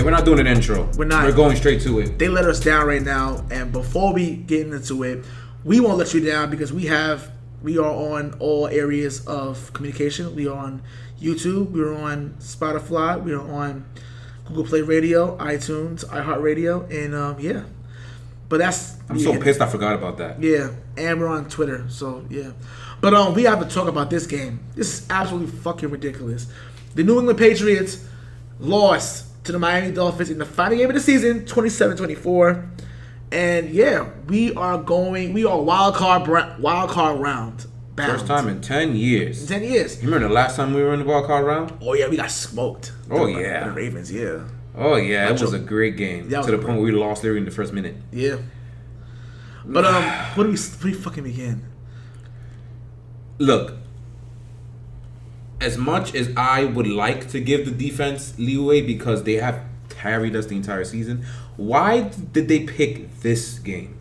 Yeah, we're not doing an intro. We're not. We're going straight to it. They let us down right now, and before we get into it, we won't let you down because we are on all areas of communication. We are on YouTube. We are on Spotify. We are on Google Play Radio, iTunes, iHeartradio, and yeah. But that's... I'm so pissed I forgot about that. Yeah, and we're on Twitter, so yeah. But we have to talk about this game. This is absolutely fucking ridiculous. The New England Patriots lost to the Miami Dolphins in the final game of the season, 27-24. And yeah, we are wild card round bound. First time in 10 years. In 10 years. You remember the last time we were in the wild card round? Oh yeah, we got smoked. Oh by yeah. the Ravens, yeah. Oh yeah, it was a great game. To the point where we lost there in the first minute. Yeah. But where do we fucking begin? Look, as much as I would like to give the defense leeway because they have carried us the entire season, why did they pick this game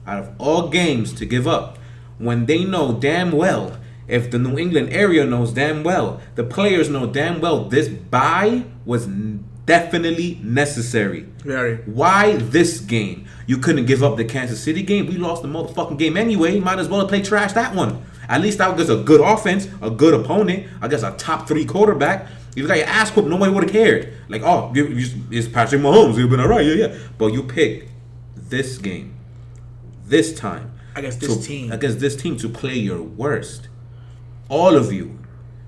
out of all games to give up when they know damn well, if the New England area knows damn well, the players know damn well, this bye was definitely necessary. Very. Why this game? You couldn't give up the Kansas City game. We lost the motherfucking game anyway. Might as well play trash that one. At least that was a good offense, a good opponent. I guess a top 3 quarterback. If you got your ass whooped, nobody would have cared. Like, oh, it's Patrick Mahomes. You've been all right, yeah. But you picked this game, this time. Against this team to play your worst. All of you,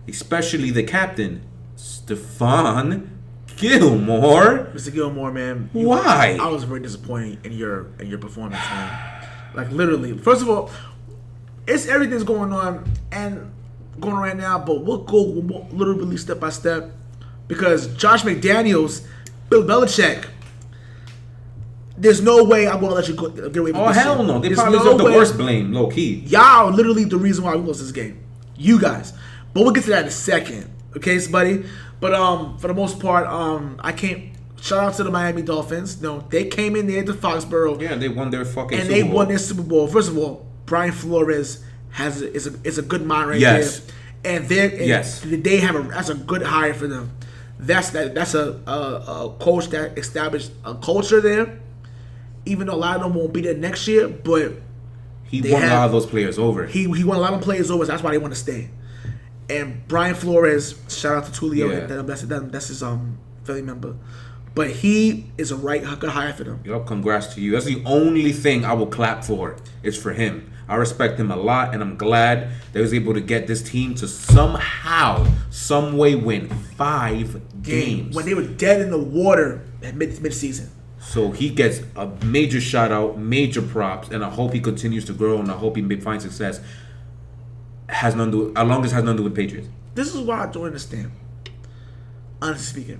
especially the captain, Stephon Gilmore. Mr. Gilmore, man. Why? I was very disappointed in your performance, man. Like, literally. First of all, everything's going on right now, but we'll go literally step by step because Josh McDaniels, Bill Belichick, there's no way I'm going to let you get away with this. Oh, hell no. They probably deserve the worst blame, low key. Y'all are literally the reason why we lost this game. You guys. But we'll get to that in a second. Okay, buddy? But for the most part, I can't... Shout out to the Miami Dolphins. No, they came in there to Foxborough. Yeah, they won their fucking and Super Bowl. They won their Super Bowl. First of all, Brian Flores is a good mind right there. And they have that's a good hire for them. That's a coach that established a culture there. Even though a lot of them won't be there next year, but he won a lot of those players over. He won a lot of players over. So that's why they want to stay. And Brian Flores, shout out to Tulio, that's his family member. But he is a good hire for them. Yup, congrats to you. That's the only thing I will clap for. Is for him. I respect him a lot, and I'm glad that he was able to get this team to somehow, some way win 5 games. When they were dead in the water at mid-season. So he gets a major shout out, major props, and I hope he continues to grow, and I hope he finds success. As long as it has nothing to do with Patriots. This is what I don't understand. Honestly speaking.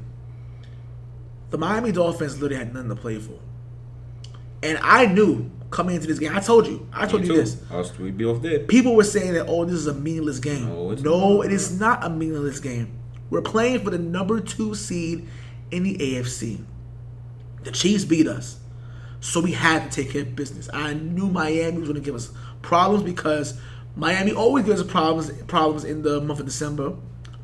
The Miami Dolphins literally had nothing to play for. And I knew coming into this game, I told you this. We both did. People were saying that, this is a meaningless game. No, it is not a meaningless game. We're playing for the number 2 seed in the AFC. The Chiefs beat us. So we had to take care of business. I knew Miami was going to give us problems because Miami always gives us problems in the month of December.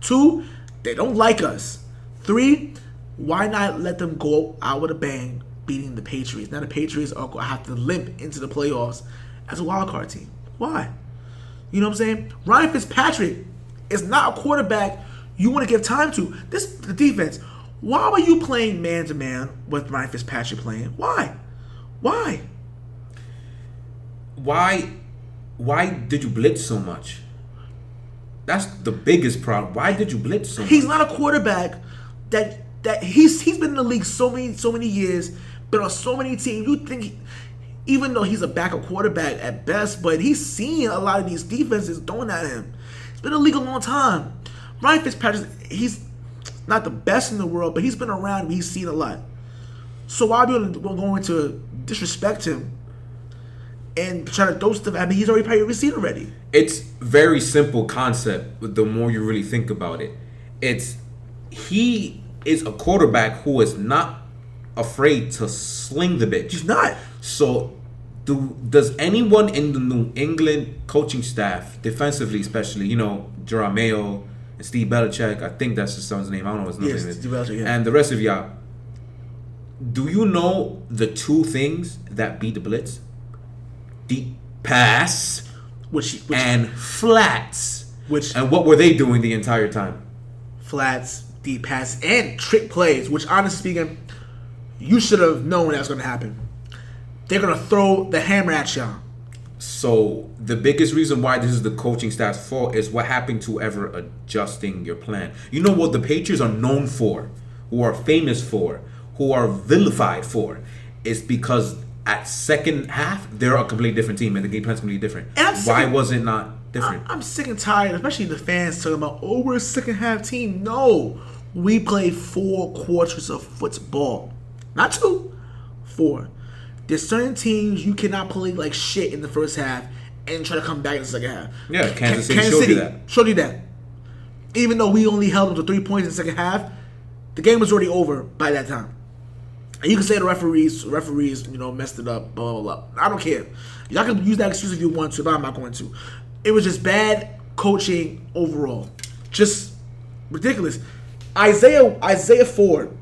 2, they don't like us. 3, why not let them go out with a bang beating the Patriots? Now the Patriots are going to have to limp into the playoffs as a wild card team. Why? You know what I'm saying? Ryan Fitzpatrick is not a quarterback you want to give time to. The defense. Why were you playing man-to-man with Ryan Fitzpatrick playing? Why? Why did you blitz so much? That's the biggest problem. Why did you blitz so much? He's not a quarterback that he's been in the league so many years, been on so many teams. You think even though he's a backup quarterback at best, but he's seen a lot of these defenses throwing at him. He's been in the league a long time. Ryan Fitzpatrick, he's not the best in the world, but he's been around. He's seen a lot. So why are we going to disrespect him and try to throw stuff? I mean, he's already probably seen already. It's very simple concept. The more you really think about it, he is a quarterback who is not afraid to sling the bitch. He's not. So, does anyone in the New England coaching staff, defensively especially, Jerome Mayo and Steve Belichick, I think that's his son's name. I don't know what his name is. Steve Belichick, yeah. And the rest of y'all, Do you know the two things that beat the blitz? Deep pass, which and flats. And what were they doing the entire time? Flats, deep pass, and trick plays. Which, honestly speaking, you should have known that was going to happen. They're going to throw the hammer at y'all. So the biggest reason why this is the coaching staff's fault is what happened to ever adjusting your plan. You know what the Patriots are known for, who are famous for, who are vilified for, is because at second half they're a completely different team and the game plan's completely different. Why was it not different? I'm sick and tired, especially the fans talking about, oh, we're a second half team. No, we played 4 quarters of football, not 2, 4. There's certain teams you cannot play like shit in the first half and try to come back in the second half. Yeah, Kansas City showed you that. Showed you that. Even though we only held them to 3 points in the second half, the game was already over by that time. And you can say the referees, messed it up, blah, blah, blah. I don't care. Y'all can use that excuse if you want to, but I'm not going to. It was just bad coaching overall. Just ridiculous. Isaiah Ford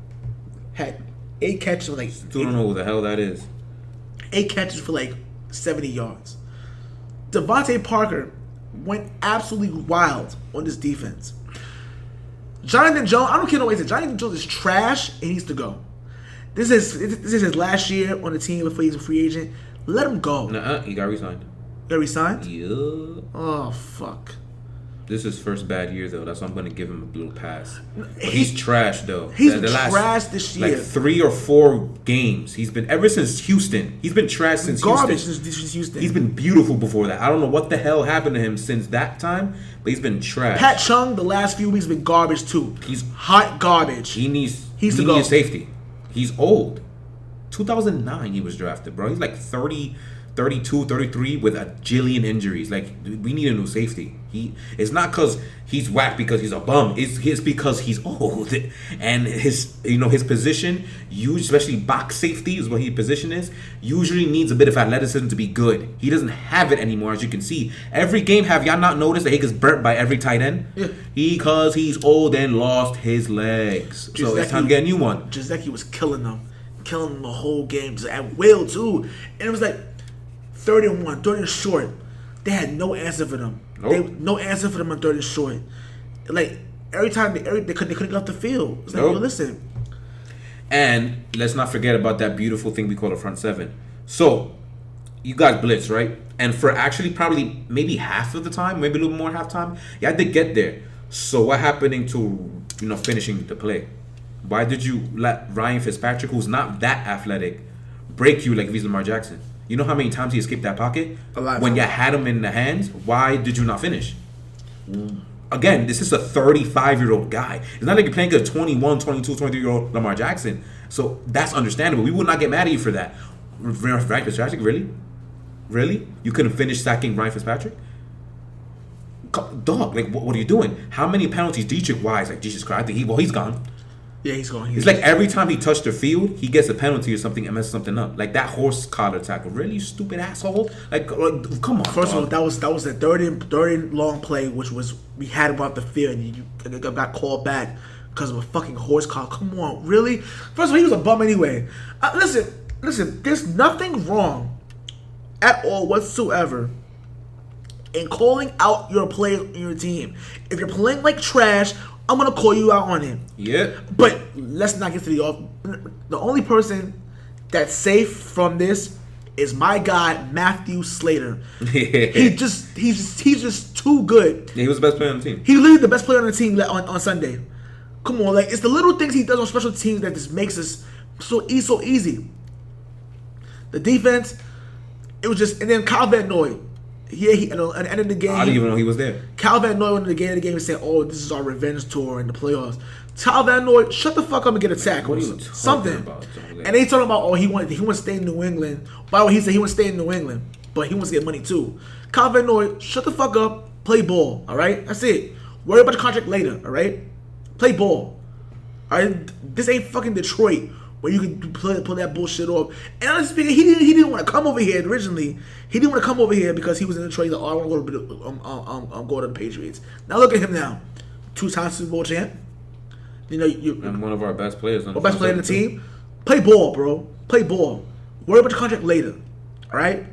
had 8 catches for Still don't know who the hell that is. 8 catches for 70 yards. Devontae Parker went absolutely wild on this defense. Jonathan Jones, I don't care what he said. Jonathan Jones is trash and he needs to go. This is his last year on the team before he's a free agent. Let him go. Nuh-uh, he got re-signed. Got re-signed? Yeah. Oh, fuck. This is his first bad year, though. That's why I'm going to give him a little pass. But he's trash, though. He's trash this year. 3 or 4 games. He's been, ever since Houston. He's been trash since Garbage Houston. since Houston. He's been beautiful before that. I don't know what the hell happened to him since that time, but he's been trash. Pat Chung, the last few weeks, been garbage, too. He's hot garbage. He needs safety. He's old. 2009 he was drafted, bro. He's 30, 32, 33 with a jillion injuries. We need a new safety. It's not because he's whack because he's a bum. It's because he's old. And his position, especially box safety is what his position is, usually needs a bit of athleticism to be good. He doesn't have it anymore, as you can see. Every game, have y'all not noticed that he gets burnt by every tight end? Yeah. Because he's old and lost his legs. So it's time to get a new one. Giuseppe was killing them the whole game at will, too. And it was 3rd and 1, 3rd and short. They had no answer for them. Nope. No answer for them on 3rd and short. Every time they couldn't get off the field. It's nope. Yo, listen. And let's not forget about that beautiful thing we call a front seven. So you got blitz, right? And for actually probably maybe half of the time, maybe a little more half time, you had to get there. So what happened to finishing the play? Why did you let Ryan Fitzpatrick, who's not that athletic, break you like if he's Lamar Jackson? You know how many times he escaped that pocket? When you had him in the hands, why did you not finish? Again, this is a 35-year-old guy. It's not like you're playing a 21, 22, 23-year-old Lamar Jackson. So that's understandable. We would not get mad at you for that. Ryan Fitzpatrick, really? Really? You couldn't finish sacking Ryan Fitzpatrick? Dog, what are you doing? How many penalties Dietrich-wise? Jesus Christ, I think he's gone. Yeah, he's gone. It's every time he touched the field, he gets a penalty or something and messes something up. That horse collar tackle. Really, you stupid asshole? Come on. First of all, that was the third and long play, which was we had him off the field and you got called back because of a fucking horse collar. Come on, really? First of all, he was a bum anyway. Listen. There's nothing wrong at all whatsoever in calling out your player in your team. If you're playing like trash, I'm going to call you out on it. Yeah. But let's not get to the only person that's safe from this is my guy, Matthew Slater. He's just too good. Yeah, he was the best player on the team. He literally the best player on the team on Sunday. Come on, it's the little things he does on special teams that just makes us so easy. The defense, it was just, and then Kyle Van Noy. Yeah, at the end of the game, I didn't even know he was there. Kyle Van Noy went to the end of the game and said, "Oh, this is our revenge tour in the playoffs." Kyle Van Noy, shut the fuck up and get a tackle. What are you something about? And they talking about, he wants to stay in New England. By the way, he said he wants to stay in New England, but he wants to get money too. Kyle Van Noy, shut the fuck up, play ball. All right, that's it. Worry about the contract later. All right, play ball. All right, this ain't fucking Detroit where you can pull that bullshit off. And honestly speaking, he didn't want to come over here originally. He didn't want to come over here because he was in Detroit. He's like, I want to go to the Patriots. Now look at him now, 2-time Super Bowl champ. And one of our best players. Best player on the team. Play ball, bro. Play ball. Worry about your contract later. All right?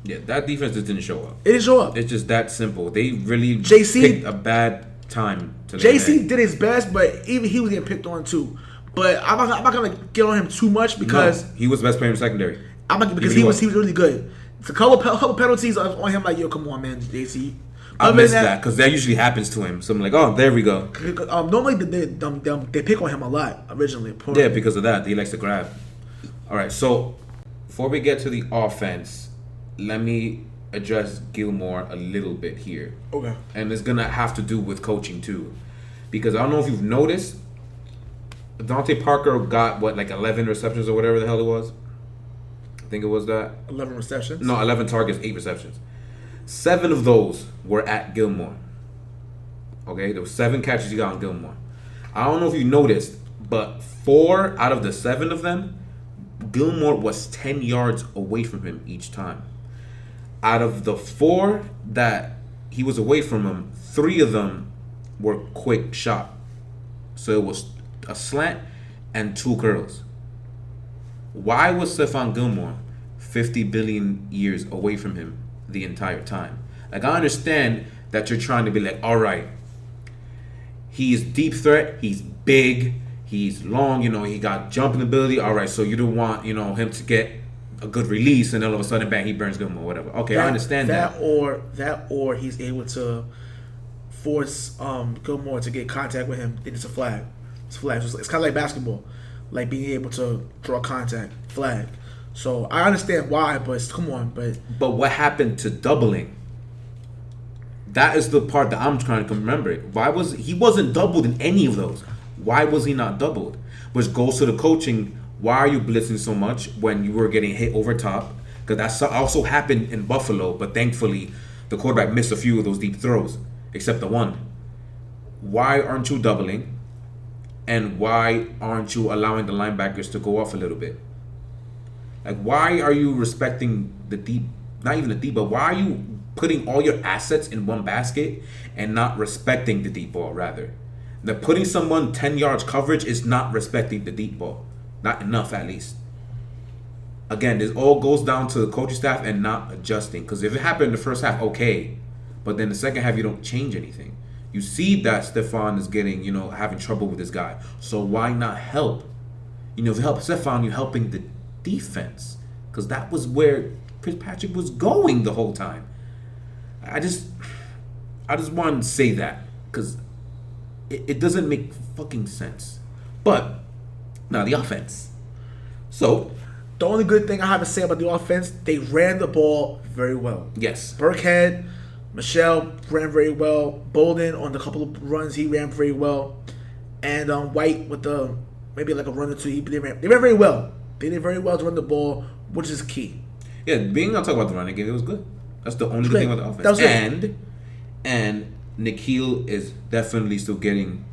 Yeah, that defense just didn't show up. It didn't show up. It's just that simple. They really picked a bad time to JC did his best, but even he was getting picked on too. But I'm not gonna get on him too much because he was the best player in the secondary. Because he was really good. It's a couple penalties on him. Like, yo, come on, man, JC. I missed that because that usually happens to him. So I'm like, oh, there we go. Normally they pick on him a lot originally. Yeah, because of that, he likes to grab. All right, so before we get to the offense, let me address Gilmore a little bit here. Okay. And it's gonna have to do with coaching too, because I don't know if you've noticed, Dante Parker got 11 receptions or whatever the hell it was. I think it was that 11 receptions. No, 11 targets, 8 receptions. 7 of those were at Gilmore. Okay, there were 7 catches he got on Gilmore. I don't know if you noticed, but 4 out of the 7 of them, Gilmore was 10 yards away from him each time. Out of the 4 that he was away from him, 3 of them were quick shot. So it was a slant and 2 curls. Why was Stephon Gilmore 50 billion years away from him the entire time? Like, I understand that you're trying to be like, all right, he's deep threat, he's big, he's long, he got jumping ability. All right, so you don't want, him to get a good release and all of a sudden, bang, he burns Gilmore, whatever. Okay, I understand that. Or he's able to force Gilmore to get contact with him. Then it's a flag. It's a flag. It's kind of like basketball, like being able to draw contact, flag. So I understand why, but come on, But what happened to doubling? That is the part that I'm trying to remember. He wasn't doubled in any of those? Why was he not doubled? Which goes to the coaching. Why are you blitzing so much when you were getting hit over top? Because that also happened in Buffalo, but thankfully the quarterback missed a few of those deep throws, except the one. Why aren't you doubling? And why aren't you allowing the linebackers to go off a little bit? Like, why are you respecting the deep, not even the deep, but why are you putting all your assets in one basket and not respecting the deep ball, rather? The putting someone 10 yards coverage is not respecting the deep ball. Not enough, at least. Again, this all goes down to the coaching staff and not adjusting. Because if it happened in the first half, okay. But then the second half, you don't change anything. You see that Stephon is getting, having trouble with this guy. So why not help? If you help Stephon, you're helping the defense. Because that was where Fitzpatrick was going the whole time. I just wanted to say that. Because it doesn't make fucking sense. But now the offense. So the only good thing I have to say about the offense, they ran the ball very well. Yes. Burkhead, Michelle ran very well. Bolden on the couple of runs, he ran very well. And White with maybe like a run or two, they ran very well. They did very well to run the ball, which is key. Yeah, being on talk about the running game, it was good. That's the only good thing about the offense. And Nikhil is definitely still getting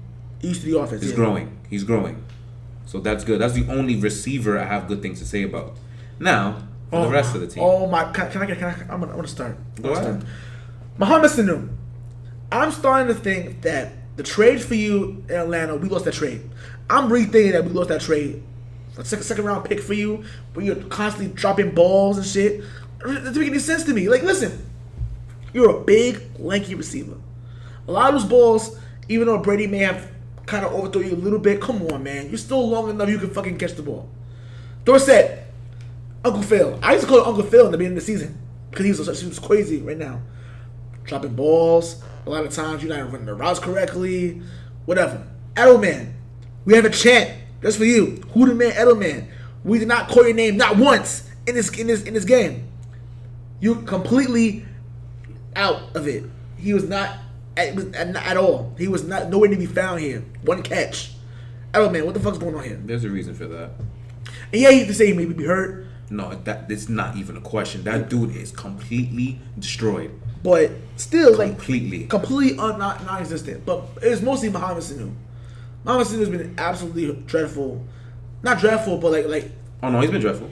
used to the offense. He's growing. He's growing. So that's good. That's the only receiver I have good things to say about. Now, for the rest of the team. Oh my! Can I? I'm gonna start. Go ahead. Muhammad Sanu. I'm starting to think that the trade for you in Atlanta, we lost that trade. I'm rethinking that we lost that trade. A second round pick for you, but you're constantly dropping balls and shit. It doesn't make any sense to me. Like, listen, you're a big, lanky receiver. A lot of those balls, even though Brady may have kind of overthrow you a little bit, come on, man. You're still long enough you can fucking catch the ball. Dorsett, Uncle Phil. I used to call him Uncle Phil in the beginning of the season because he was crazy right now. Dropping balls. A lot of times you're not running the routes correctly. Whatever. Edelman. We have a chant just for you. Who the man, Edelman? We did not call your name not once in this game. You're completely out of it. He was not at all. He was not nowhere to be found here. One catch. Edelman, what the fuck's going on here? There's a reason for that. And yeah, you can say he may be hurt. No, it's not even a question. That dude is completely destroyed. But still, completely non-existent. But it's mostly Muhammad Sanu. Muhammad Sanu has been absolutely dreadful. Not dreadful, but like. Oh no, he's been dreadful.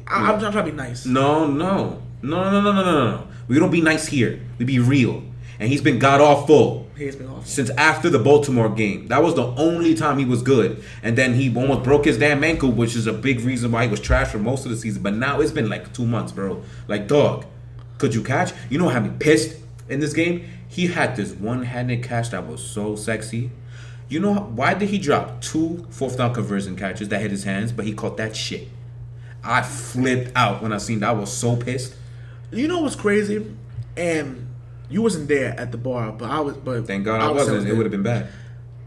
I'm trying to be nice. No. We don't be nice here. We be real. And he's been god awful. He has been awful. Since after the Baltimore game. That was the only time he was good. And then he almost broke his damn ankle, which is a big reason why he was trash for most of the season. But now it's been like 2 months, bro. Like, dog, could you catch? You know how me pissed in this game? He had this one-handed catch that was so sexy. You know why did he drop 2 fourth-down conversion catches that hit his hands, but he caught that shit? I flipped out when I seen that. I was so pissed. You know what's crazy? And you wasn't there at the bar, but I was. But thank God I wasn't. It would have been bad.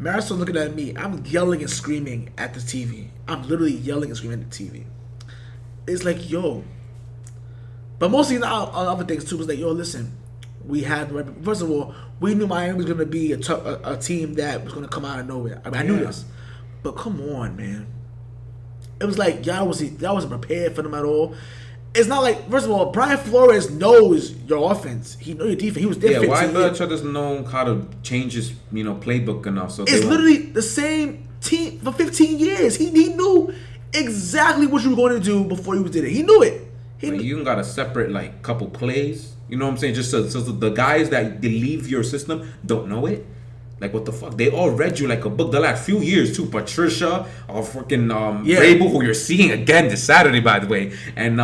Marisol looking at me. I'm yelling and screaming at the TV. I'm literally yelling and screaming at the TV. It's like, yo. But mostly on other things too. Was like, yo, listen. We had, first of all, we knew Miami was going to be a team that was going to come out of nowhere. I mean, I knew this. But come on, man. It was like y'all wasn't prepared for them at all. It's not like, first of all, Brian Flores knows your offense. He knows your defense. He was there. Yeah, why Belichick doesn't know how to change his playbook enough? So it's literally the same team for 15 years. He knew exactly what you were going to do before you did it. He knew it. You got a separate couple plays. You know what I'm saying? Just so the guys that leave your system don't know it. Like, what the fuck? They all read you like a book the last few years, too. Patricia, freaking Rabel, who you're seeing again this Saturday, by the way. And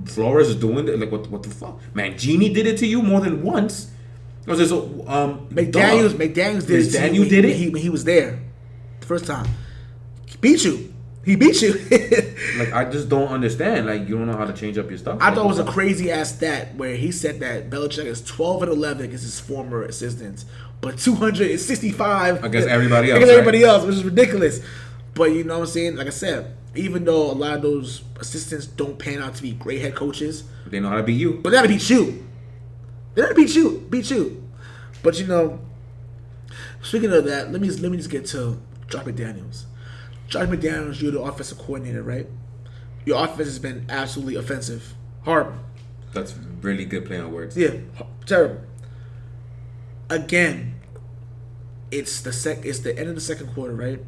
Flores is doing it. Like, what the fuck? Man, Genie did it to you more than once. McDaniels did it. McDaniel did it? He was there the first time. He beat you. Like, I just don't understand. Like, you don't know how to change up your stuff. I thought it was a crazy ass stat where he said that Belichick is 12-11 against his former assistants, but 265 against everybody else. Against everybody else, which is ridiculous. But you know what I'm saying? Like I said, even though a lot of those assistants don't pan out to be great head coaches, they know how to beat you. But they know how to beat you. They know how to beat you. But speaking of that, let me just get to Josh McDaniels. Josh McDaniels, you're the offensive coordinator, right? Your offense has been absolutely offensive. Horrible. That's really good play on words. Yeah, terrible. Again, it's the end of the second quarter, right?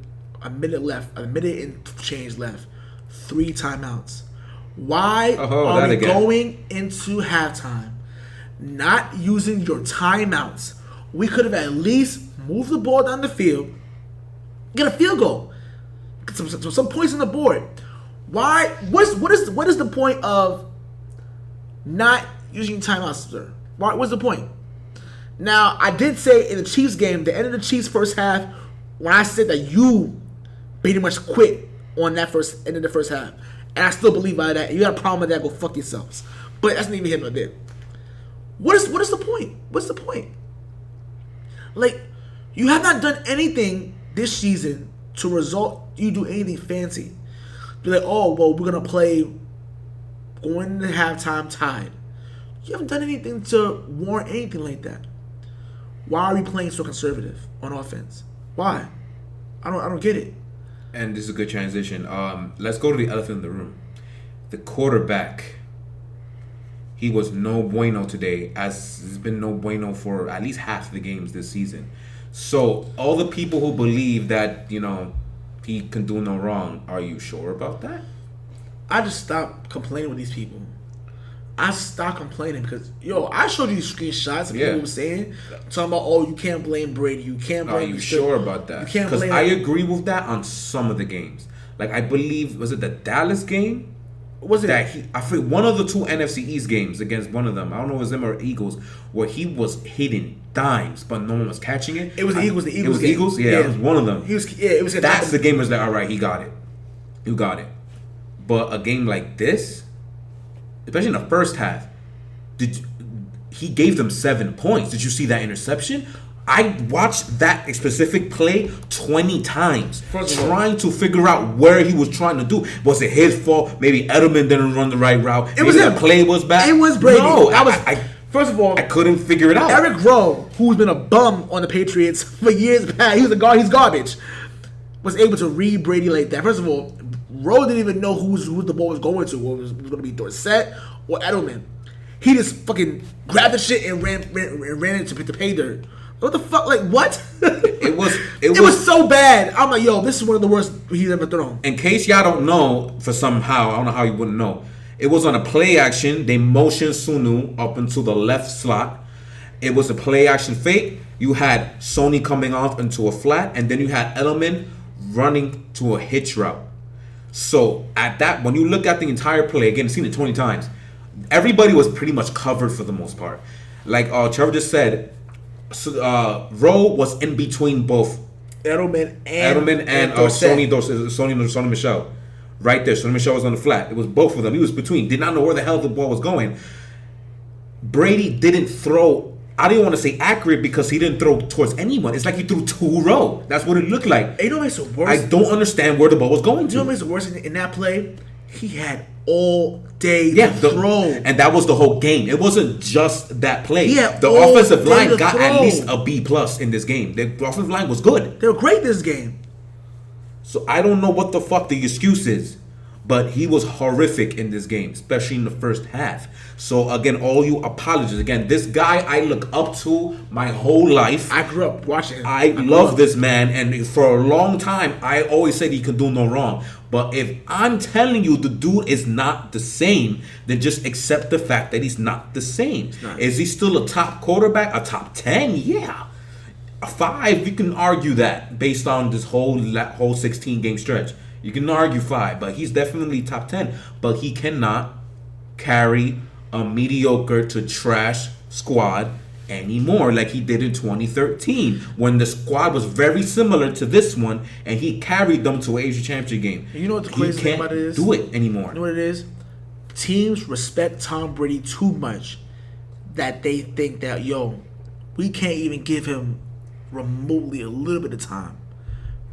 A minute and change left. 3 timeouts. Why are we going into halftime not using your timeouts? We could have at least moved the ball down the field, get a field goal. Some points on the board. Why? What is the point of not using timeouts, sir? What's the point? Now, I did say in the Chiefs game, the end of the Chiefs first half, when I said that you pretty much quit on that end of the first half, and I still believe by that. If you got a problem with that, go fuck yourselves. But that's not even here nor there. What is the point? What's the point? Like, you have not done anything this season to result you do anything fancy. Be like, oh, well, we're going to play going into halftime tied. You haven't done anything to warrant anything like that. Why are we playing so conservative on offense? Why? I don't get it. And this is a good transition. Let's go to the elephant in the room. The quarterback. He was no bueno today, as he's been no bueno for at least half the games this season. So all the people who believe that, he can do no wrong, are you sure about that? I just stopped complaining with these people. I stopped complaining because, I showed you screenshots of people who were saying, talking about, you can't blame Brady. You can't blame... Are you sure about that? You can't blame... Because I agree with that on some of the games. Like, I believe, was it the Dallas game? Was it? I forget, one of the 2 NFC East games against one of them, I don't know if it was them or Eagles, where he was hitting dimes, but no one was catching it. It was the Eagles. It was the Eagles? Yeah, it was one of them. It was. That's the game where it's like, all right, he got it. You got it. But a game like this, especially in the first half, he gave them 7 points. Did you see that interception? I watched that specific play 20 times, trying to figure out where he was trying to do. Was it his fault? Maybe Edelman didn't run the right route. Maybe the play was bad. It was Brady. No, first of all, I couldn't figure it out. Eric Rowe, who's been a bum on the Patriots for years past, he's garbage, was able to read Brady like that. First of all, Rowe didn't even know who the ball was going to. Whether it was going to be Dorsett or Edelman. He just fucking grabbed the shit and ran into the pay dirt. What the fuck? Like, what? It was so bad. I'm like, this is one of the worst he's ever thrown. In case y'all don't know, I don't know how you wouldn't know. It was on a play action. They motioned Sunu up into the left slot. It was a play action fake. you had Sony coming off into a flat, and then you had Edelman running to a hitch route. So at that, when you look at the entire play, again, I've seen it 20 times, everybody was pretty much covered for the most part. Like Trevor just said, Rowe was in between both Edelman and Sony Michel. Right there. Sony Michel was on the flat. It was both of them. He was between. Did not know where the hell the ball was going. Brady didn't throw, I didn't want to say accurate because he didn't throw towards anyone. It's like he threw to Rowe. That's what it looked like. You know what makes it worse? I don't understand where the ball was going to. You know what makes it worse in that play? He had all day to throw. And that was the whole game. It wasn't just that play. The all offensive line got throw. at least a B+ in this game. The offensive line was good. They were great this game. So I don't know what the fuck the excuse is. But he was horrific in this game, especially in the first half. So, again, all you apologies. Again, this guy I look up to my whole life. I grew up watching him. I love this man. And for a long time, I always said he could do no wrong. But if I'm telling you the dude is not the same, then just accept the fact that he's not the same. Is he still a top quarterback? A top 10? Yeah. A 5, you can argue that based on this whole 16-game stretch. You can argue 5, but he's definitely top 10. But he cannot carry a mediocre to trash squad anymore like he did in 2013 when the squad was very similar to this one and he carried them to an AFC Championship game. You know what the crazy thing about it is? Do it anymore. You know what it is? Teams respect Tom Brady too much that they think that, we can't even give him remotely a little bit of time.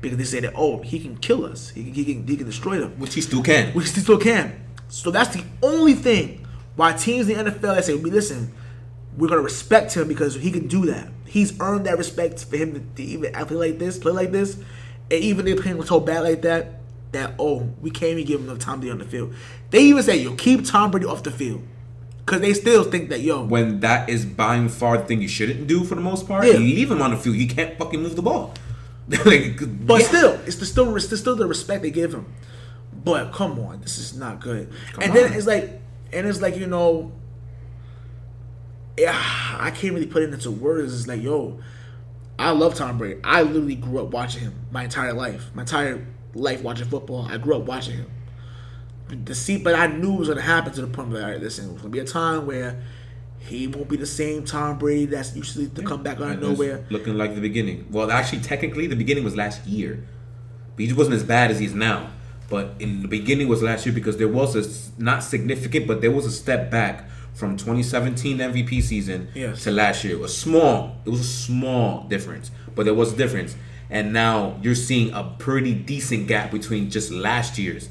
Because they say that, he can kill us. He can destroy them. Which he still can. So that's the only thing why teams in the NFL say, listen, we're going to respect him because he can do that. He's earned that respect for him to even play like this. And even if playing so bad like that, we can't even give him enough time to be on the field. They even say, keep Tom Brady off the field. Because they still think that, when that is by far the thing you shouldn't do for the most part, you leave him on the field. He can't fucking move the ball. Still, it's still the respect they give him. But come on, this is not good. Then it's like, I can't really put it into words. It's like, I love Tom Brady. I literally grew up watching him my entire life. My entire life watching football. I grew up watching him. But I knew it was gonna happen to the point where, all right, listen, there's gonna be a time where he won't be the same Tom Brady that's usually to come back out of nowhere. Looking like the beginning. Well, actually, technically, the beginning was last year. But he just wasn't as bad as he is now. But in the beginning was last year because there was not significant, but there was a step back from 2017 MVP season to last year. It was small. It was a small difference. But there was a difference. And now you're seeing a pretty decent gap between just last year's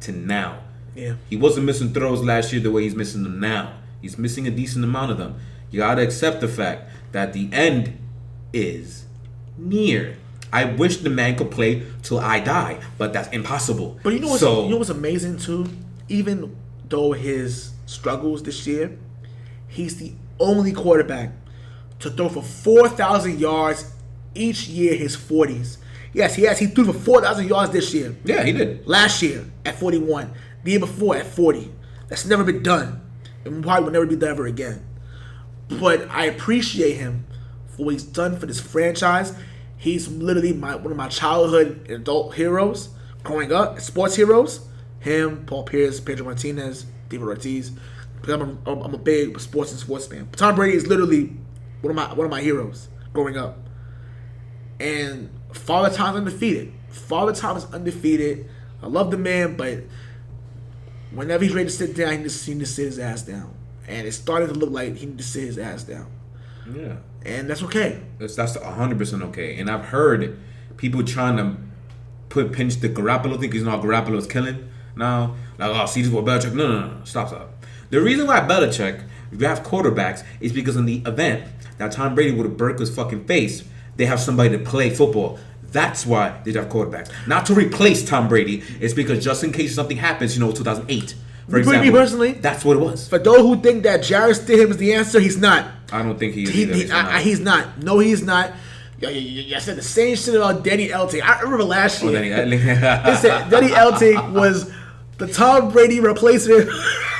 to now. Yeah. He wasn't missing throws last year the way he's missing them now. He's missing a decent amount of them. You gotta accept the fact that the end is near. I wish the man could play till I die, but that's impossible. But you know what's amazing too? Even though his struggles this year, he's the only quarterback to throw for 4,000 yards each year his 40s. Yes, he threw for 4,000 yards this year. Yeah, he did. Last year at 41. The year before at 40. That's never been done. And probably will never be done ever again. But I appreciate him for what he's done for this franchise. He's literally one of my childhood adult heroes growing up, sports heroes. Him, Paul Pierce, Pedro Martinez, David Ortiz. Because I'm a big sports fan. Tom Brady is literally one of my heroes growing up. And Father Time is undefeated. I love the man, but whenever he's ready to sit down, he needs to sit his ass down. And it's starting to look like he needs to sit his ass down. Yeah. And that's okay. That's 100% okay. And I've heard people trying to pinch the Garoppolo thing because Garoppolo's killing now. See this what Belichick. No. Stop. The reason why Belichick draft quarterbacks is because in the event that Tom Brady would have burnt his fucking face, they have somebody to play football. That's why they draft quarterbacks. Not to replace Tom Brady. It's because just in case something happens, 2008. For example, me personally, that's what it was. For those who think that Jarrett Stidham is the answer, he's not. I don't think he is. He's not. No, he's not. I said the same shit about Denny Elting. I remember last year. They said Denny Elting was the Tom Brady replacement.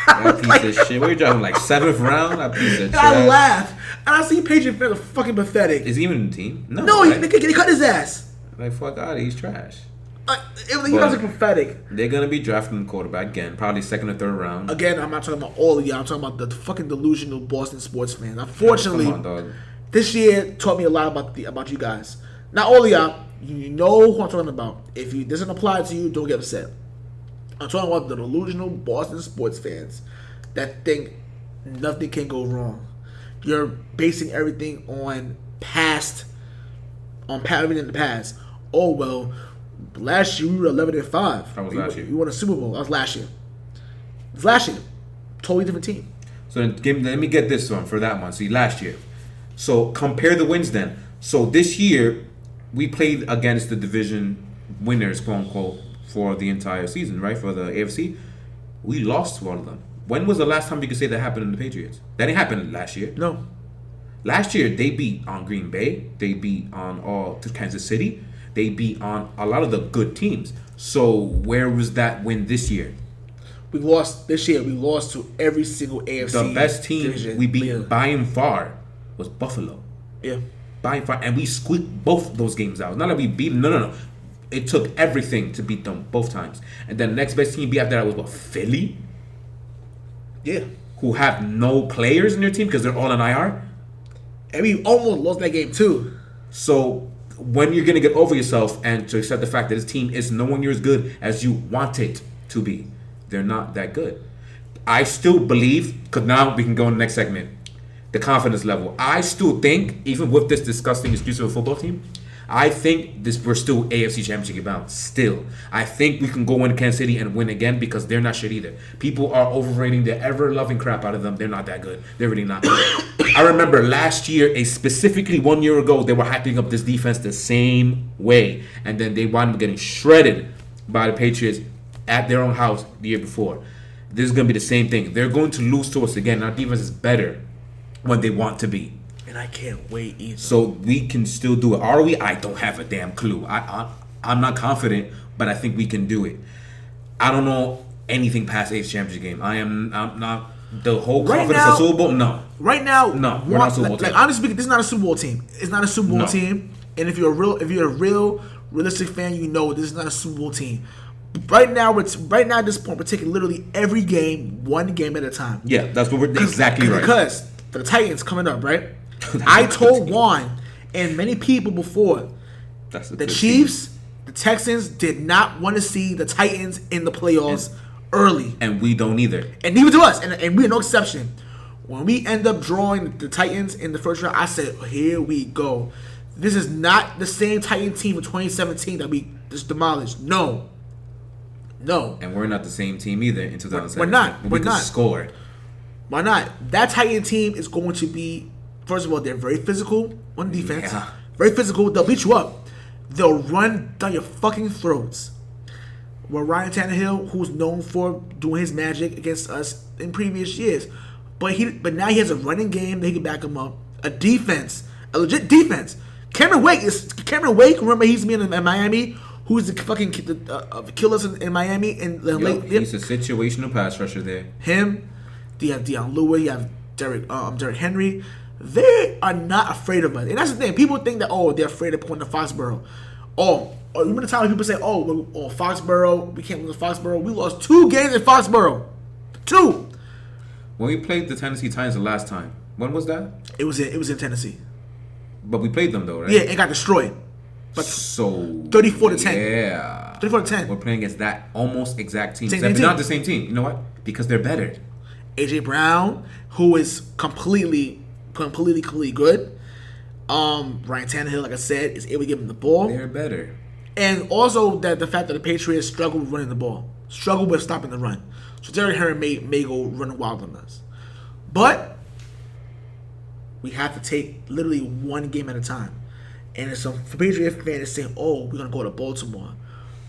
That piece of shit. We're driving like 7th round. That piece of shit. I laughed. And I see Patriot fans are fucking pathetic. Is he even in the team? No, right? they cut his ass. Like, fuck out of here, he's trash. You guys are pathetic. They're going to be drafting the quarterback again, probably second or third round. Again, I'm not talking about all of y'all. I'm talking about the fucking delusional Boston sports fans. Unfortunately, Come on, dog. This year taught me a lot about you guys. Not all of y'all. You know who I'm talking about. If it doesn't apply to you, don't get upset. I'm talking about the delusional Boston sports fans that think nothing can go wrong. You're basing everything on everything in the past. Oh well, last year we were 11-5. That was last year. We won a Super Bowl. That was last year. It was last year. Totally different team. So let me get this one for that one. See, last year. So compare the wins then. So this year we played against the division winners, quote unquote, for the entire season, right? For the AFC. We lost one of them. When was the last time you could say that happened in the Patriots? That didn't happen last year. No. Last year they beat on Green Bay. They beat on Kansas City. They beat on a lot of the good teams. So where was that win this year? We lost this year. We lost to every single AFC. The best team we beat by and far was Buffalo. Yeah. By and far. And we squeaked both those games out. Not that we beat them. No. It took everything to beat them both times. And then the next best team beat after that was what? Philly? Yeah. Who have no players in their team because they're all on IR. And we almost lost that game too. So when you're going to get over yourself and to accept the fact that this team is nowhere near as good as you want it to be, they're not that good. I still believe, because now we can go in the next segment, the confidence level. I still think, even with this disgusting excuse of a football team, I think we're still AFC Championship bound. Still. I think we can go into Kansas City and win again because they're not shit either. People are overrating the ever-loving crap out of them. They're not that good. They're really not good. I remember last year, specifically 1 year ago, they were hyping up this defense the same way. And then they wound up getting shredded by the Patriots at their own house the year before. This is going to be the same thing. They're going to lose to us again. Our defense is better when they want to be. And I can't wait either. So we can still do it. Are we? I don't have a damn clue. I'm not confident, but I think we can do it. I don't know anything past AFC Championship game. I'm not the whole confidence of Super Bowl. No. Right now, no, we're not a Super Bowl team. Like honestly speaking, this is not a Super Bowl team. It's not a Super Bowl team. And if you're a real realistic fan, you know this is not a Super Bowl team. Right now at this point, we're taking literally every game, one game at a time. Yeah, that's what we're exactly right. Because for the Titans coming up, right? I told Juan and many people before the Chiefs, the Texans did not want to see the Titans in the playoffs early. And we don't either. And neither do us. And we're no exception. When we end up drawing the Titans in the first round, I said, here we go. This is not the same Titan team from 2017 that we just demolished. No. And we're not the same team either in 2017. We're not. We can score. Why not? That Titan team is going to be, first of all, they're very physical on defense. Yeah. Very physical. They'll beat you up. They'll run down your fucking throats. Well, Ryan Tannehill, who's known for doing his magic against us in previous years, but now he has a running game that he can back him up. A defense, a legit defense. Cameron Wake. Remember, he's me in Miami. Who's the fucking killers in Miami? He's a situational pass rusher there. Him. You have Deion Lewis. You have Derrick Henry. They are not afraid of us. And that's the thing. People think that, they're afraid of going to Foxborough. Remember the time when people say, Foxborough, we can't lose Foxborough. We lost 2 games in Foxborough. 2. When we played the Tennessee Titans the last time, when was that? It was in Tennessee. But we played them though, right? Yeah, it got destroyed. But 34-10. Yeah. 34-10. We're playing against that almost exact team. Same They're team. not the same team. You know what? Because they're better. AJ Brown, who is completely good. Ryan Tannehill, like I said, is able to give him the ball. They're better. And also the fact that the Patriots struggle with running the ball. Struggle with stopping the run. So Derrick Henry may go running wild on us. But we have to take literally one game at a time. And if some Patriot fan is saying, we're going to go to Baltimore.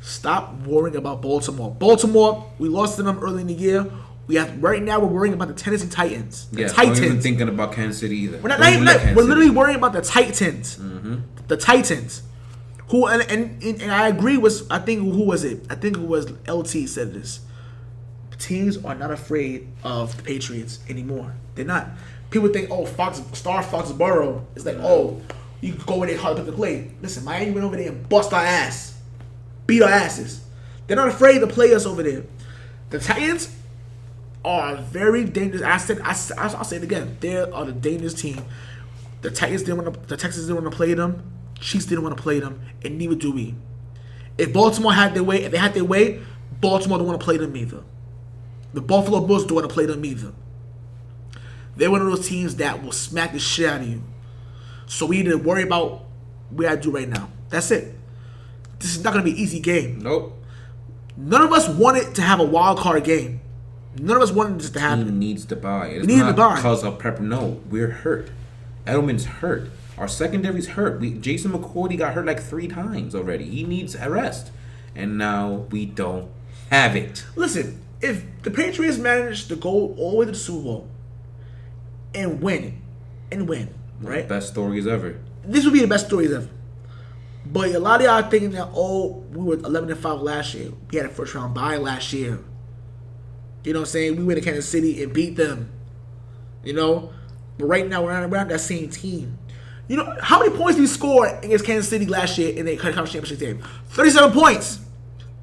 Stop worrying about Baltimore. Baltimore, we lost to them early in the year. Right now we're worrying about the Tennessee Titans. The Titans. Don't even thinking about Kansas City either. We're literally worrying about the Titans. Mm-hmm. The Titans. Who and I agree with, I think, who was it? I think it was LT said this. Teams are not afraid of the Patriots anymore. They're not. People think, oh, Foxborough is like, oh, you go over there hard to play. Listen, Miami went over there and bust our ass, beat our asses. They're not afraid to play us over there. The Titans are very dangerous. I'll say it again. They are the dangerous team. The Texans didn't want to play them. Chiefs didn't want to play them, and neither do we. If Baltimore had their way, Baltimore don't want to play them either. The Buffalo Bills don't want to play them either. They're one of those teams that will smack the shit out of you. So we need to worry about what we got to do right now. That's it. This is not going to be an easy game. Nope. None of us wanted to have a wild card game. None of us wanted this to happen. He needs to buy. It's not because of prep. No, we're hurt. Edelman's hurt. Our secondary's hurt. Jason McCourty got hurt like 3 times already. He needs a rest. And now we don't have it. Listen, if the Patriots manage to go all the way to the Super Bowl and win, right? Best stories ever. This would be the best stories ever. But a lot of y'all are thinking that, oh, we were 11-5 last year. We had a first round bye last year. You know what I'm saying? We went to Kansas City and beat them. You know? But right now, we're not that same team. You know, how many points did we score against Kansas City last year in the conference championship game? 37 points.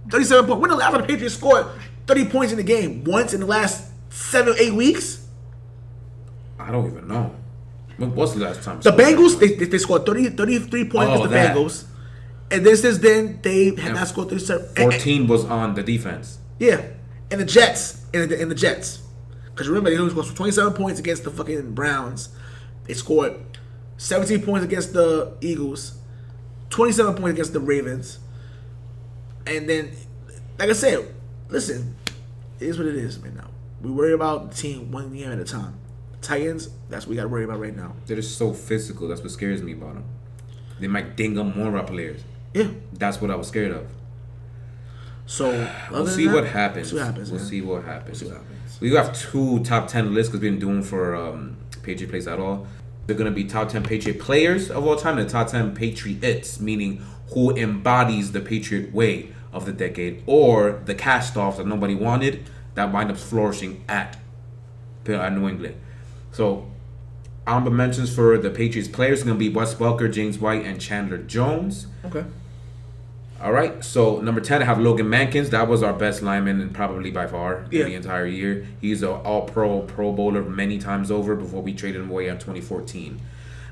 37 points. When the last time the Patriots scored 30 points in the game? Once in the last 7 or 8 weeks? I don't even know. When was the last time? The Bengals, they scored 33 points against the Bengals. And since then, they have not scored 37. 14 was on the defense. Yeah. And the Jets. And the Jets. Because remember, they only scored 27 points against the fucking Browns. They scored 17 points against the Eagles. 27 points against the Ravens. And then, like I said, listen, it is what it is right now. We worry about the team one game at a time. Titans, that's what we got to worry about right now. They're just so physical. That's what scares me about them. They might ding up more of our players. Yeah. That's what I was scared of. So, we'll see what happens. We'll see what happens. We have 2 top 10 lists because we've been doing for Patriot Plays at all. They're going to be top 10 Patriot players of all time and top 10 Patriots, meaning who embodies the Patriot way of the decade, or the cast-offs that nobody wanted that wind up flourishing at New England. So, honorable mentions for the Patriots players are going to be Wes Welker, James White, and Chandler Jones. Okay. All right. So, number 10, I have Logan Mankins. That was our best lineman and probably by far the entire year. He's an all-pro, Pro Bowler many times over before we traded him away in 2014.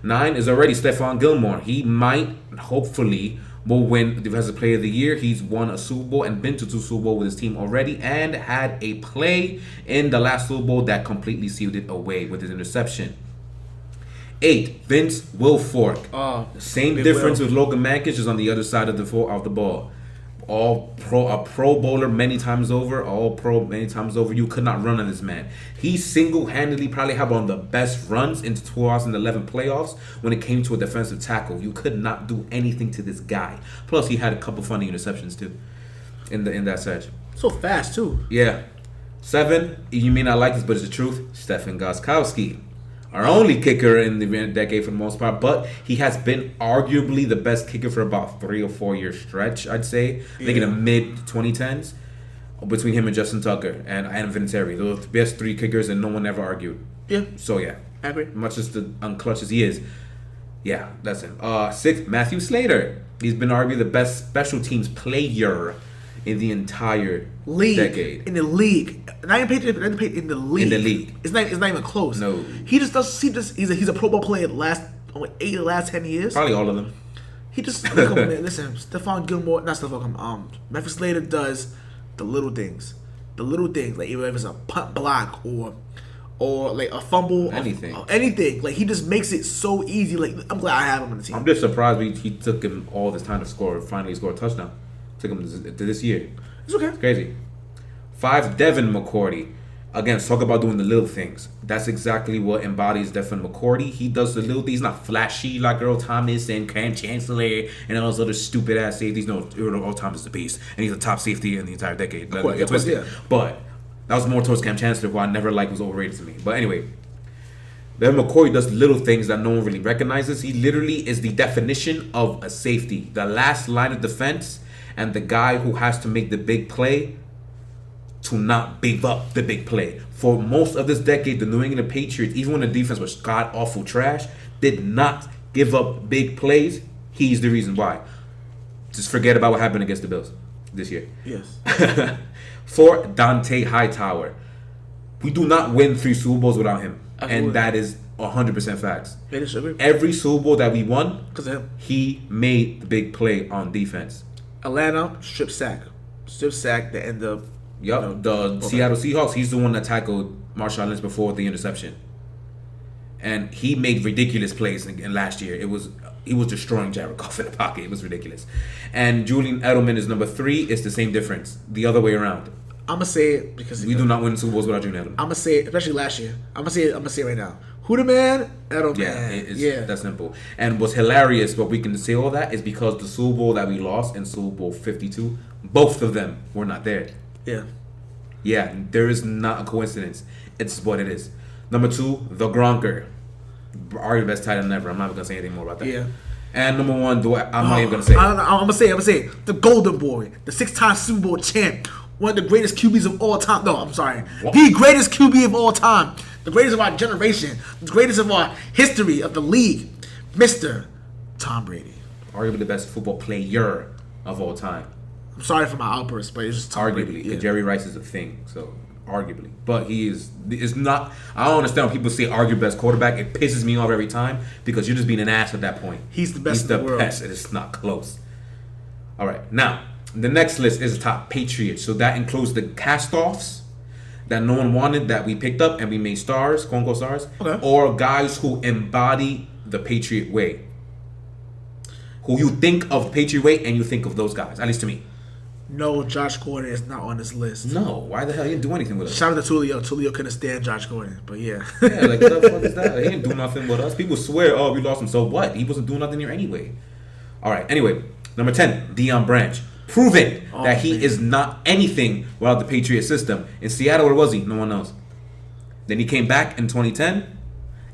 9 is already Stephon Gilmore. He might, hopefully, will win Defensive Player of the Year. He's won a Super Bowl and been to 2 Super Bowls with his team already and had a play in the last Super Bowl that completely sealed it away with his interception. 8, Vince Wilfork. Same difference with Logan Mankins, just on the other side of the ball. A Pro Bowler many times over. You could not run on this man. He single-handedly probably had one of the best runs in the 2011 playoffs when it came to a defensive tackle. You could not do anything to this guy. Plus, he had a couple funny interceptions too in that stretch. So fast too. Yeah. 7, you may not like this, but it's the truth. Stephen Gostkowski. Our only kicker in the decade for the most part, but he has been arguably the best kicker for about 3 or 4 year stretch, I'd say. I think in the mid-2010s, between him and Justin Tucker and Vinatieri. Those are the best 3 kickers, and no one ever argued. Yeah. So, yeah. I agree. Much as unclutch as he is. Yeah, that's him. 6, Matthew Slater. He's been arguably the best special teams player in the entire decade. In the league. Not even Patriots, but in the league. In the league. It's not even close. No. He's a Pro Bowl player the last 8 of the last 10 years. Probably all of them. He just listen, Matthew Slater does the little things. The little things. Like even if it's a punt block or like a fumble. Anything. Like he just makes it so easy. Like I'm glad I have him on the team. I'm just surprised he took him all this time to finally score a touchdown. Took him to this year. It's okay. It's crazy. 5, Devin McCourty. Again, talk about doing the little things. That's exactly what embodies Devin McCourty. He does the little things. He's not flashy like Earl Thomas and Cam Chancellor and all those other stupid ass safeties. No, Earl Thomas is a beast, and he's a top safety in the entire decade. Of course, yeah. But that was more towards Cam Chancellor, who I never liked, was overrated to me. But anyway, Devin McCourty does little things that no one really recognizes. He literally is the definition of a safety. The last line of defense and the guy who has to make the big play to not give up the big play. For most of this decade, the New England Patriots, even when the defense was god-awful trash, did not give up big plays. He's the reason why. Just forget about what happened against the Bills this year. Yes. For Dante Hightower, we do not win 3 Super Bowls without him. Absolutely. And that is 100% facts. Every Super Bowl that we won, because of him, he made the big play on defense. Atlanta, strip sack. Strip sack that end up... Yep, the Seattle Seahawks, he's the one that tackled Marshawn Lynch before the interception. And he made ridiculous plays in last year. He was destroying Jared Goff in the pocket. It was ridiculous. And Julian Edelman is number 3. It's the same difference. The other way around. I'm going to say it because... We do not win Super Bowls without Julian Edelman. I'm going to say it, especially last year. I'm going to say it right now. Who the man? Edelman. Yeah, that's simple. And what's hilarious, but we can say all that, is because the Super Bowl that we lost in Super Bowl 52, both of them were not there. Yeah. Yeah, there is not a coincidence. It's what it is. Number 2, the Gronker. Arguably best tight end ever. I'm not going to say anything more about that. Yeah. And number 1, I'm not even going to say I'm going to say the Golden Boy, the 6-time Super Bowl champ, one of the greatest QBs of all time. No, I'm sorry. What? The greatest QB of all time. The greatest of our generation. The greatest of our history of the league. Mr. Tom Brady. Arguably the best football player of all time. I'm sorry for my outburst, but it's just Tom Brady. Yeah. Jerry Rice is a thing, so arguably. But he is not... I don't understand when people say arguably best quarterback. It pisses me off every time because you're just being an ass at that point. He's the best in the world. Best. It's not close. All right, now... The next list is the top Patriots. So that includes the cast-offs that no one wanted that we picked up and we made stars, quote-unquote stars, okay. Or guys who embody the Patriot way. Who you think of the Patriot way and you think of those guys, at least to me. No, Josh Gordon is not on this list. No, why the hell? He didn't do anything with us. Shout out to Tulio. Tulio couldn't stand Josh Gordon, but yeah. Yeah, like what the fuck is that? He didn't do nothing with us. People swear, we lost him, so what? He wasn't doing nothing here anyway. All right, anyway, number 10, Deion Branch. Proving that he is not anything without the Patriot system. In Seattle, where was he? No one knows. Then he came back in 2010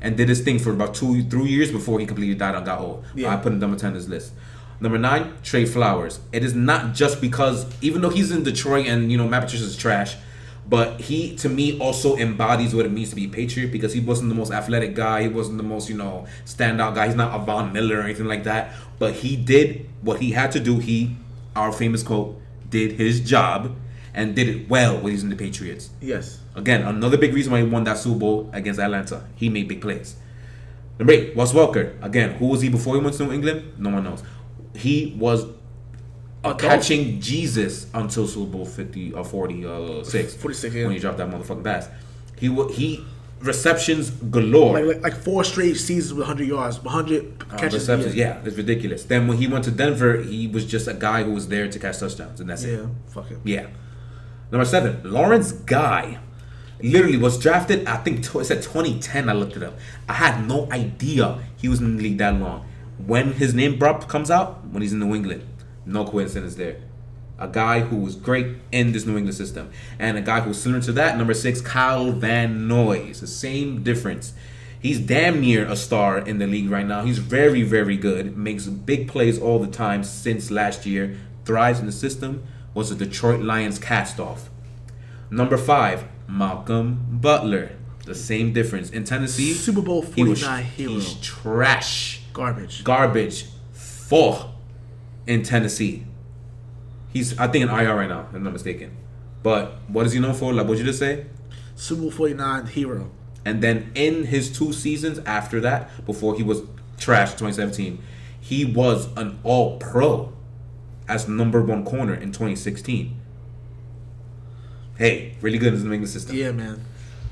and did his thing for about 2-3 years before he completely died and got old. Yeah. I put him number 10 on this list. Number 9, Trey Flowers. It is not just because, even though he's in Detroit and, Matt Patricia is trash, but he, to me, also embodies what it means to be a Patriot because he wasn't the most athletic guy. He wasn't the most, standout guy. He's not a Von Miller or anything like that. But he did what he had to do. Our famous quote, did his job and did it well when he's in the Patriots. Yes. Again, another big reason why he won that Super Bowl against Atlanta. He made big plays. Number 8, Wes Welker. Again, who was he before he went to New England? No one knows. He was catching Jesus until Super Bowl 50 or 46. 46, yeah. When he dropped that motherfucking pass. He receptions galore. Like 4 straight seasons with 100 yards, 100 catches. Receptions, yeah, it's ridiculous. Then when he went to Denver, he was just a guy who was there to catch touchdowns, and that's it. Yeah, fuck him. Yeah. Number 7, Lawrence Guy. Literally was drafted, I think it said 2010, I looked it up. I had no idea he was in the league that long. When his name comes out, when he's in New England. No coincidence there. A guy who was great in this New England system. And a guy who's similar to that, number 6, Kyle Van Noy. It's the same difference. He's damn near a star in the league right now. He's very, very good. Makes big plays all the time since last year. Thrives in the system. Was a Detroit Lions cast-off. Number 5, Malcolm Butler. The same difference. In Tennessee, Super Bowl 49 hero. He's trash. Garbage. 4 in Tennessee. He's, I think, an IR right now, if I'm not mistaken. But what is he known for? Like, what did you just say? Super Bowl 49 hero. And then in his 2 seasons after that, before he was trash, 2017, he was an all-pro as number 1 corner in 2016. Hey, really good in the New England system. Yeah, man.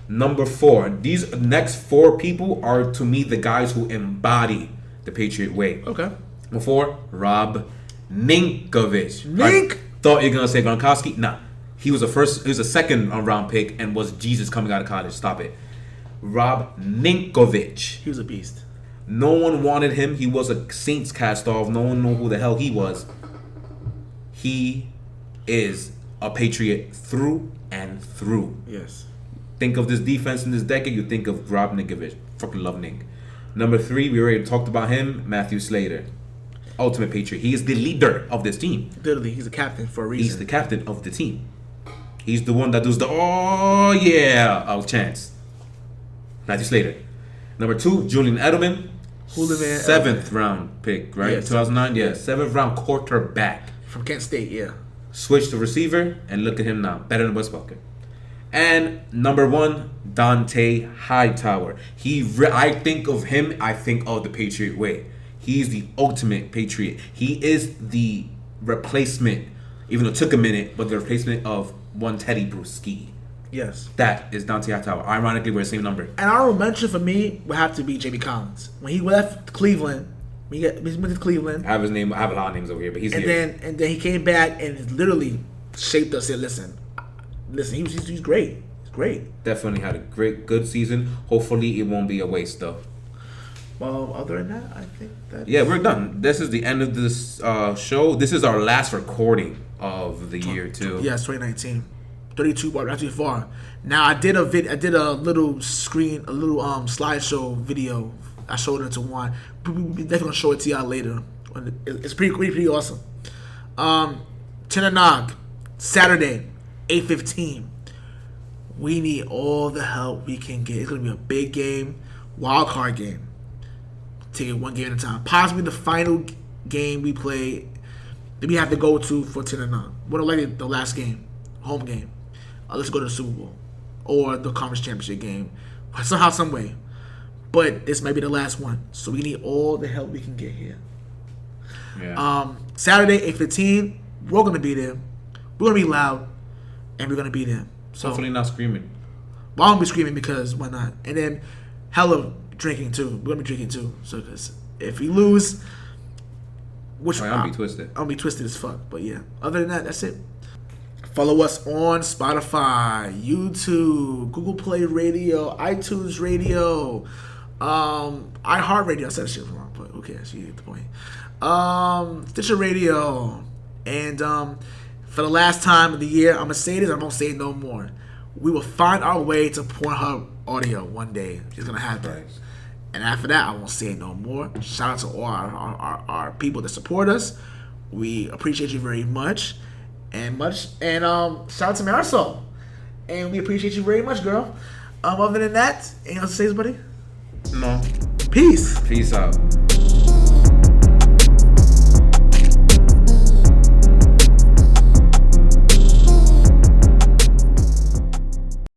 Number 4. These next 4 people are, to me, the guys who embody the Patriot way. Okay. Number 4, Rob Ninkovich. I thought you were gonna say Gronkowski. Nah, he was a second round pick and was Jesus coming out of college. Stop it. Rob Ninkovich. He was a beast. No one wanted him. He was a Saints cast-off. No one knew who the hell he was. He is a Patriot through and through. Yes. Think of this defense in this decade, you think of Rob Ninkovich. Fucking love Nink. Number 3, we already talked about him, Matthew Slater. Ultimate Patriot. He is the leader of this team. Literally, he's a captain for a reason. He's the captain of the team. He's the one that does the oh yeah chance. Matthew Slater. Number 2, Julian Edelman. Seventh round pick, right? Yeah, 2009. Yeah, 7th round quarterback from Kent State. Yeah. Switched to receiver, and look at him now, better than Wes Welker. And number 1, Dante Hightower. I think of him. I think of the Patriot way. He's the ultimate Patriot. He is the replacement, even though it took a minute, but the replacement of one Teddy Bruschi. Yes. That is Dante Hightower. Ironically, we're the same number. And honorable mention for me would have to be Jamie Collins. When he left Cleveland, he went to Cleveland. I have his name. I have a lot of names over here, but he's here. And then he came back and literally shaped us. Said, listen, he's great. He's great. Definitely had a good season. Hopefully, it won't be a waste though. Well, other than that, I think that. Yeah, we're done. This is the end of this show. This is our last recording of the year too. Yes, 2019. 32 bar, not too far. Now I did a little slideshow video. I showed it to Juan. We're definitely gonna show it to y'all later. It's pretty awesome. Tinanog, Saturday, 8:15. We need all the help we can get. It's gonna be a big game, wild card game. Take it one game at a time. Possibly the final game we play that we have to go to for Tinanog. What like the last game, home game. Let's go to the Super Bowl or the conference championship game, somehow, some way. But this might be the last one, so we need all the help we can get here. Yeah. Saturday, 8:15. We're gonna be there. We're gonna be loud, and we're gonna be there. So hopefully not screaming. Well, I'm gonna be screaming because why not? And then hella drinking too. We're gonna be drinking too. So cause if we lose, which I'll be twisted. I'll be twisted as fuck. But yeah, other than that, that's it. Follow us on Spotify, YouTube, Google Play Radio, iTunes Radio, iHeartradio. I said that shit wrong, but who cares? You get the point. Stitcher Radio. And for the last time of the year, I'm going to say this, I won't say it no more. We will find our way to Pornhub audio one day. It's going to happen. Right. And after that, I won't say it no more. Shout out to all our people that support us. We appreciate you very much. And shout out to Marisol. And we appreciate you very much, girl. Other than that, anything else to say, buddy? No. Peace. Peace out.